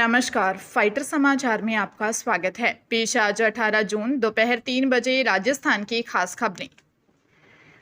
नमस्कार, फाइटर समाचार में आपका स्वागत है। पेश आज 18 जून दोपहर 3 बजे राजस्थान की खास खबरें।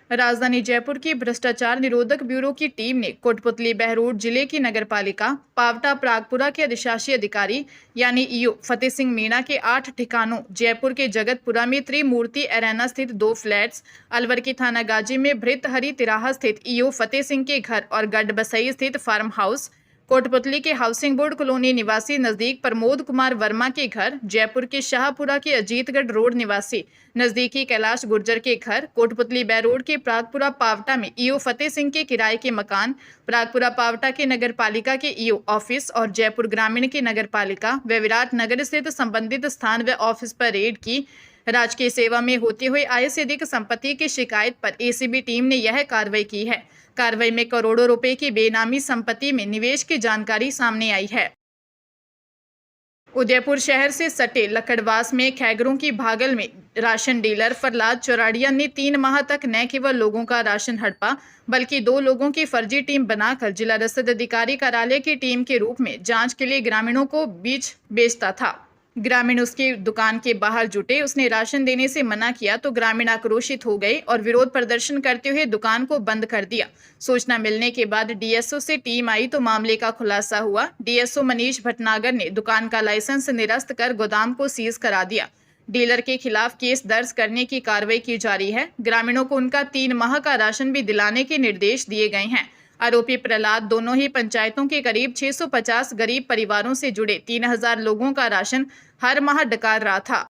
राजधानी जयपुर की भ्रष्टाचार निरोधक ब्यूरो की टीम ने कोटपुतली बहरोड जिले की नगरपालिका पावटा प्रागपुरा के अधिशासी अधिकारी यानी ईओ फतेह सिंह मीणा के 8 ठिकानों जयपुर के जगतपुरा में त्रिमूर्ति एरेना स्थित 2 फ्लैट्स, अलवर की थाना गाजी में भृतहरी तिराहा स्थित ईओ फतेह सिंह के घर और गढ़बसई स्थित फार्म हाउस, कोटपुतली के हाउसिंग बोर्ड कॉलोनी निवासी नजदीक प्रमोद कुमार वर्मा के घर, जयपुर के शाहपुरा के अजीतगढ़ रोड निवासी नजदीकी कैलाश गुर्जर के घर, कोटपुतली बैरोड के प्रागपुरा पावटा में ईओ फतेह सिंह के किराए के मकान, प्रागपुरा पावटा के नगरपालिका के ईओ ऑफिस और जयपुर ग्रामीण की नगरपालिका व विराट नगर स्थित संबंधित स्थान व ऑफिस पर रेड की। राजकीय सेवा में होते हुए आय से अधिक संपत्ति की शिकायत पर एसीबी टीम ने यह कार्रवाई की है। कार्रवाई में करोड़ों रुपए की बेनामी संपत्ति में निवेश की जानकारी सामने आई है। उदयपुर शहर से सटे लकड़वास में खैगरों की भागल में राशन डीलर फरलाद चौराड़िया ने 3 माह तक न केवल लोगों का राशन हड़पा बल्कि 2 लोगों की फर्जी टीम बनाकर जिला रसद अधिकारी कार्यालय की टीम के रूप में जांच के लिए ग्रामीणों को बीज बेचता था। ग्रामीण उसकी दुकान के बाहर जुटे, उसने राशन देने से मना किया तो ग्रामीण आक्रोशित हो गए और विरोध प्रदर्शन करते हुए दुकान को बंद कर दिया। सूचना मिलने के बाद डीएसओ से टीम आई तो मामले का खुलासा हुआ। डीएसओ मनीष भटनागर ने दुकान का लाइसेंस निरस्त कर गोदाम को सीज करा दिया। डीलर के खिलाफ केस दर्ज करने की कार्रवाई की जा रही है। ग्रामीणों को उनका 3 माह का राशन भी दिलाने के निर्देश दिए गए हैं। आरोपी प्रहलाद दोनों ही पंचायतों के करीब 650 गरीब परिवारों से जुड़े 3000 लोगों का राशन हर माह डकार रहा था।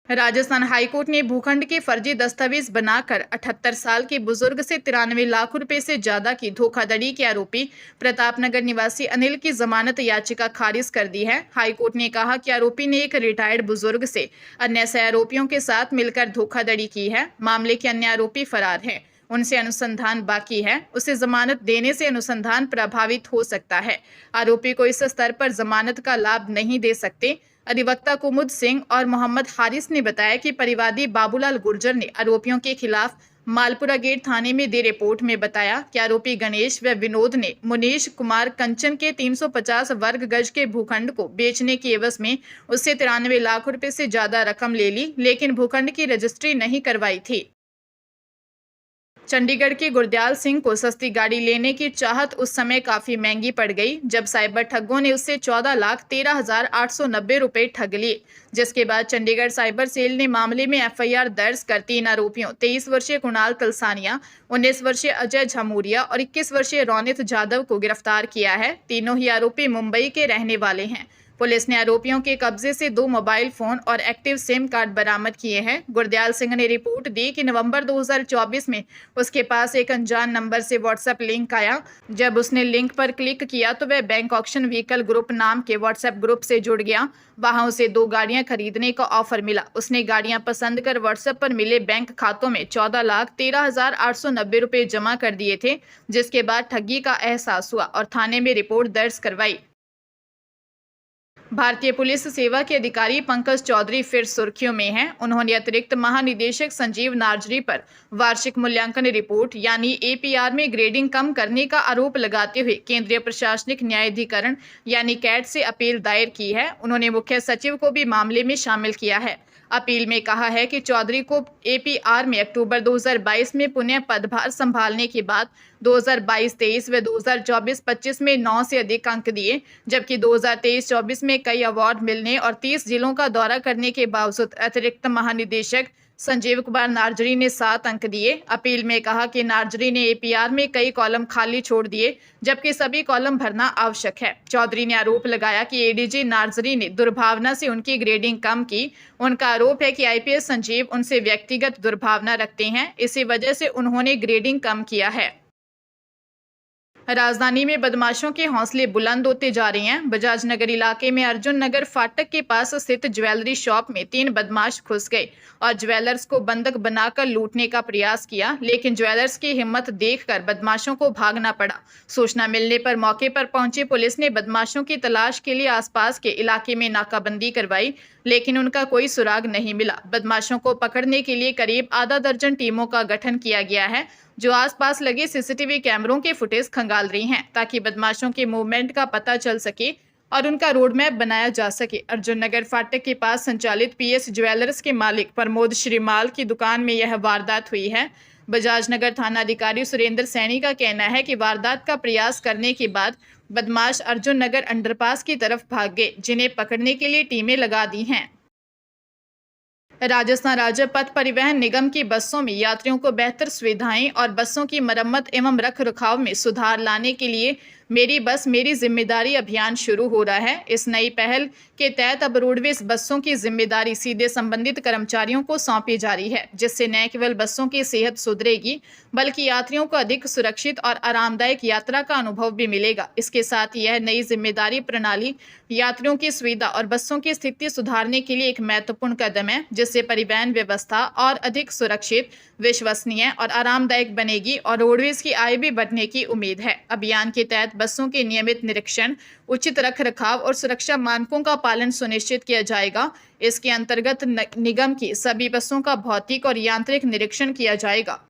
राजस्थान हाईकोर्ट ने भूखंड के फर्जी दस्तावेज बनाकर 78 साल के बुजुर्ग से 93 लाख रुपए से ज्यादा की धोखाधड़ी के आरोपी प्रतापनगर निवासी अनिल की जमानत याचिका खारिज कर दी है। हाईकोर्ट ने कहा कि आरोपी ने एक रिटायर्ड बुजुर्ग से अन्य 6 आरोपियों के साथ मिलकर धोखाधड़ी की है। मामले के अन्य आरोपी फरार हैं, उनसे अनुसंधान बाकी है। उसे जमानत देने से अनुसंधान प्रभावित हो सकता है। आरोपी को इस स्तर पर जमानत का लाभ नहीं दे सकते। अधिवक्ता कुमुद सिंह और मोहम्मद हारिस ने बताया कि परिवादी बाबूलाल गुर्जर ने आरोपियों के खिलाफ मालपुरा गेट थाने में दे रिपोर्ट में बताया कि आरोपी गणेश व विनोद ने मुनीश कुमार कंचन के 350 वर्ग गज के भूखंड को बेचने की एवज में उससे 93 लाख रुपए से ज्यादा रकम ले ली, लेकिन भूखंड की रजिस्ट्री नहीं करवाई थी। चंडीगढ़ के गुरदयाल सिंह को सस्ती गाड़ी लेने की चाहत उस समय काफी महंगी पड़ गई जब साइबर ठगों ने उससे 14,13,890 रुपए ठग लिए, जिसके बाद चंडीगढ़ साइबर सेल ने मामले में एफआईआर दर्ज कर 3 आरोपियों 23 वर्षीय कुणाल कलसानिया, 19 वर्षीय अजय झमूरिया और 21 वर्षीय रौनित जाधव को गिरफ्तार किया है। तीनों ही आरोपी मुंबई के रहने वाले हैं। पुलिस ने आरोपियों के कब्जे से 2 मोबाइल फोन और एक्टिव सिम कार्ड बरामद किए हैं। गुरदयाल सिंह ने रिपोर्ट दी कि नवंबर 2024 में उसके पास एक अनजान नंबर से व्हाट्सएप लिंक आया। जब उसने लिंक पर क्लिक किया तो वह बैंक ऑक्शन व्हीकल ग्रुप नाम के व्हाट्सएप ग्रुप से जुड़ गया। वहां उसे 2 गाड़ियां खरीदने का ऑफर मिला। उसने गाड़ियां पसंद कर व्हाट्सएप पर मिले बैंक खातों में 14,13,890 रुपए जमा कर दिए थे, जिसके बाद ठगी का एहसास हुआ और थाने में रिपोर्ट दर्ज करवाई। भारतीय पुलिस सेवा के अधिकारी पंकज चौधरी फिर सुर्खियों में हैं। उन्होंने अतिरिक्त महानिदेशक संजीव नार्जरी पर वार्षिक मूल्यांकन रिपोर्ट यानी एपीआर में ग्रेडिंग कम करने का आरोप लगाते हुए केंद्रीय प्रशासनिक न्यायाधिकरण यानी कैट से अपील दायर की है। उन्होंने मुख्य सचिव को भी मामले में शामिल किया है। अपील में कहा है कि चौधरी को एपीआर में अक्टूबर 2022 में पुनः पदभार संभालने के बाद 2022-23 व 2024-25 में 9 से अधिक अंक दिए, जबकि 2023-24 में कई अवार्ड मिलने और 30 जिलों का दौरा करने के बावजूद अतिरिक्त महानिदेशक संजीव कुमार नार्जरी ने 7 अंक दिए। अपील में कहा कि नार्जरी ने एपीआर में कई कॉलम खाली छोड़ दिए, जबकि सभी कॉलम भरना आवश्यक है। चौधरी ने आरोप लगाया कि एडीजी नार्जरी ने दुर्भावना से उनकी ग्रेडिंग कम की। उनका आरोप है कि आईपीएस संजीव उनसे व्यक्तिगत दुर्भावना रखते हैं, इसी वजह से उन्होंने ग्रेडिंग कम किया है। राजधानी में बदमाशों के हौसले बुलंद होते जा रहे हैं। बजाज नगर इलाके में अर्जुन नगर फाटक के पास स्थित ज्वेलरी शॉप में 3 बदमाश घुस गए और ज्वेलर्स को बंधक बनाकर लूटने का प्रयास किया, लेकिन ज्वेलर्स की हिम्मत देखकर बदमाशों को भागना पड़ा। सूचना मिलने पर मौके पर पहुंची पुलिस ने बदमाशों की तलाश के लिए आसपास के इलाके में नाकाबंदी करवाई, लेकिन उनका कोई सुराग नहीं मिला। बदमाशों को पकड़ने के लिए करीब आधा दर्जन टीमों का गठन किया गया है, जो आसपास लगे सीसीटीवी कैमरों के फुटेज खंगाल रही हैं, ताकि बदमाशों के मूवमेंट का पता चल सके। और उनका रोड मैप बनाया जा सके। अर्जुन नगर फाटक के पास संचालित पीएस ज्वेलर्स के मालिक प्रमोद श्रीमाल की दुकान में यह वारदात हुई है। बजाज नगर थानाधिकारी सुरेंद्र सैनी का कहना है कि वारदात का प्रयास करने के बाद बदमाश अर्जुन नगर अंडरपास की तरफ भाग गए, जिन्हें पकड़ने के लिए टीमें लगा दी हैं। राजस्थान राज्य पथ परिवहन निगम की बसों में यात्रियों को बेहतर सुविधाएं और बसों की मरम्मत एवं रख रखाव में सुधार लाने के लिए मेरी बस मेरी जिम्मेदारी अभियान शुरू हो रहा है। इस नई पहल के तहत अब रोडवेज बसों की जिम्मेदारी सीधे संबंधित कर्मचारियों को सौंपी जा रही है, जिससे न केवल बसों की सेहत सुधरेगी बल्कि यात्रियों को अधिक सुरक्षित और आरामदायक यात्रा का अनुभव भी मिलेगा। इसके साथ यह नई जिम्मेदारी प्रणाली यात्रियों की सुविधा और बसों की स्थिति सुधारने के लिए एक महत्वपूर्ण कदम है, जिससे परिवहन व्यवस्था और अधिक सुरक्षित, विश्वसनीय और आरामदायक बनेगी और रोडवेज की आय भी बढ़ने की उम्मीद है। अभियान के तहत बसों के नियमित निरीक्षण, उचित रखरखाव और सुरक्षा मानकों का पालन सुनिश्चित किया जाएगा। इसके अंतर्गत निगम की सभी बसों का भौतिक और यांत्रिक निरीक्षण किया जाएगा।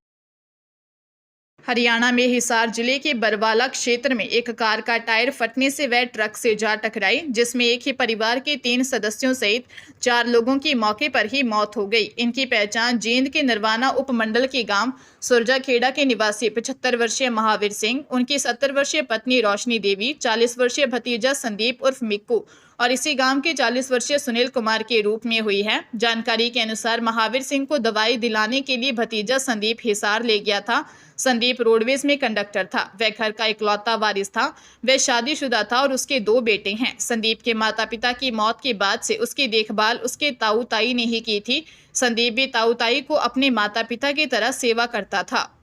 हरियाणा में हिसार जिले के बरवाला क्षेत्र में एक कार का टायर फटने से वह ट्रक से जा टकराई, जिसमें एक ही परिवार के 3 सदस्यों सहित 4 लोगों की मौके पर ही मौत हो गई। इनकी पहचान जींद के नरवाना उपमंडल के गांव सुरजाखेड़ा के निवासी 75 वर्षीय महावीर सिंह, उनकी 70 वर्षीय पत्नी रोशनी देवी, 40 वर्षीय भतीजा संदीप उर्फ मिक्कू और इसी गांव के 40 वर्षीय सुनील कुमार के रूप में हुई है। जानकारी के अनुसार महावीर सिंह को दवाई दिलाने के लिए भतीजा संदीप हिसार ले गया था। संदीप रोडवेज में कंडक्टर था। वह घर का इकलौता वारिस था। वह शादीशुदा था और उसके 2 बेटे हैं। संदीप के माता पिता की मौत के बाद से उसकी देखभाल उसके ताऊ ताई ने ही की थी। संदीप भी ताऊ ताई को अपने माता पिता की तरह सेवा करता था।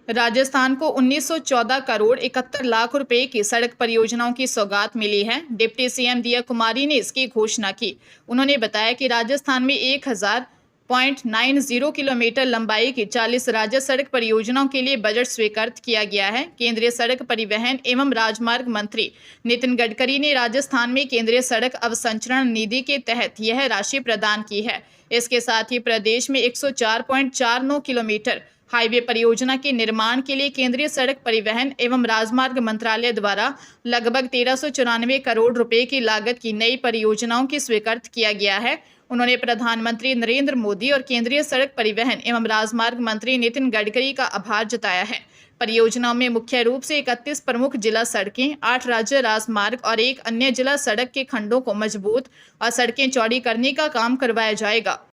राजस्थान को 1914 करोड़ 71 लाख रुपए की सड़क परियोजनाओं की सौगात मिली है। डिप्टी सीएम दिया कुमारी ने इसकी घोषणा की। उन्होंने बताया कि राजस्थान में 1000.90 किलोमीटर लंबाई की 40 राज्य सड़क परियोजनाओं के लिए बजट स्वीकृत किया गया है। केंद्रीय सड़क परिवहन एवं राजमार्ग मंत्री नितिन गडकरी ने राजस्थान में केंद्रीय सड़क अवसंरचना निधि के तहत यह राशि प्रदान की है। इसके साथ ही प्रदेश में 104.49 किलोमीटर हाईवे परियोजना के निर्माण के लिए केंद्रीय सड़क परिवहन एवं राजमार्ग मंत्रालय द्वारा लगभग 1394 करोड़ रुपए की लागत की नई परियोजनाओं की स्वीकृत किया गया है। उन्होंने प्रधानमंत्री नरेंद्र मोदी और केंद्रीय सड़क परिवहन एवं राजमार्ग मंत्री नितिन गडकरी का आभार जताया है। परियोजनाओं में मुख्य रूप से 31 प्रमुख जिला सड़कें, 8 राज्य राजमार्ग और 1 अन्य जिला सड़क के खंडों को मजबूत और सड़कें चौड़ी करने का काम करवाया जाएगा।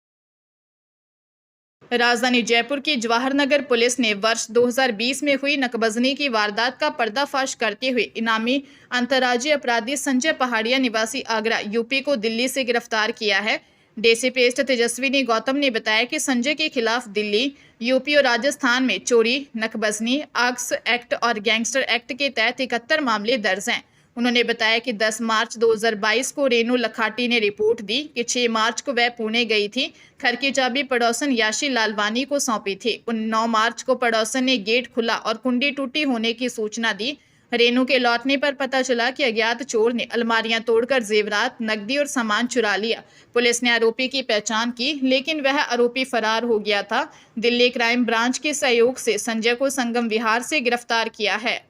राजधानी जयपुर की जवाहर नगर पुलिस ने वर्ष 2020 में हुई नकबजनी की वारदात का पर्दाफाश करते हुए इनामी अंतर्राज्यीय अपराधी संजय पहाड़िया निवासी आगरा यूपी को दिल्ली से गिरफ्तार किया है। डीसीपी ईस्ट तेजस्विनी गौतम ने बताया कि संजय के खिलाफ दिल्ली, यूपी और राजस्थान में चोरी, नकबजनी, आर्म्स एक्ट और गैंगस्टर एक्ट के तहत 71 मामले दर्ज हैं। उन्होंने बताया कि 10 मार्च 2022 को रेनू लखाटी ने रिपोर्ट दी कि 6 मार्च को वह पुणे गई थी। घर की चाबी पड़ोसन याशी लालवानी को सौंपी थी। 9 मार्च को पड़ोसन ने गेट खुला और कुंडी टूटी होने की सूचना दी। रेनू के लौटने पर पता चला कि अज्ञात चोर ने अलमारियां तोड़कर जेवरात, नकदी और सामान चुरा लिया। पुलिस ने आरोपी की पहचान की, लेकिन वह आरोपी फरार हो गया था। दिल्ली क्राइम ब्रांच के सहयोग से संजय को संगम विहार से गिरफ्तार किया है।